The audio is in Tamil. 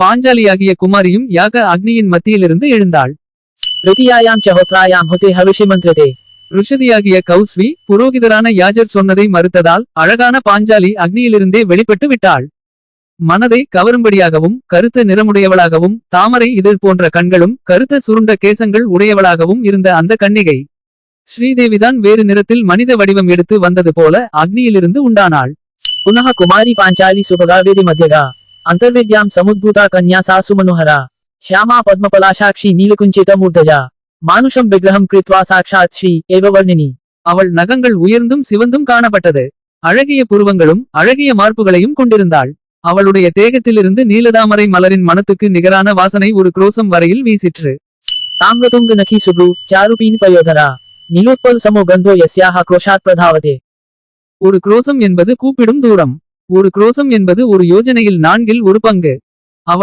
பாஞ்சாலியாகிய குமாரியும் யாக அக்னியின் மத்தியிலிருந்து எழுந்தாள். तृतीयायां च होत्रायां हुते हविषि मन्त्रते ருஷதியாகிய கௌஸ்வி புரோகிதரான யாஜர் சொன்னதை மறுத்ததால் அழகான பாஞ்சாலி அக்னியிலிருந்தே வெளிப்பட்டு விட்டாள். மனதை கவரும்படியாகவும் கருத்த நிறமுடையவளாகவும் தாமரை இதழ் போன்ற கண்களும் கருத்த சுருண்ட கேசங்கள் உடையவளாகவும் இருந்த அந்த கன்னிகை ஸ்ரீதேவிதான் வேறு நிறத்தில் மனித வடிவம் எடுத்து வந்தது போல அக்னியிலிருந்து உண்டானாள். पुनः कुमारी पांचाली सुभगावेदि मध्यगा अंतर्वेद्यां समुद्भूता कन्या सा सुमनोहरा श्यामा पद्मपलाशाक्षी नीलकुञ्चित मूर्धजा मानुषं विग्रहं कृत्वा साक्षात् श्री एव वर्णिनी. அவள் நகங்கள் உயர்ந்தும் சிவந்தும் காணப்பட்டது. அழகிய புருவங்களும் அழகிய மார்புகளையும் கொண்டிருந்தாள். அவளுடைய தேகத்திலிருந்து நீலதாமரை மலரின் மனத்துக்கு நிகரான வாசனை ஒரு குரோசம் வரையில் வீசிற்று. ताम्रतुंग नखी सुब्रू चारुपीन पयोधरा नीलोत्पल समो गंधो यस्याः क्रोशात् प्रधावते. ஒரு குரோசம் என்பது கூப்பிடும் தூரம். ஒரு குரோசம் என்பது ஒரு யோஜனையில் 4 ஒரு பங்கு. அவள்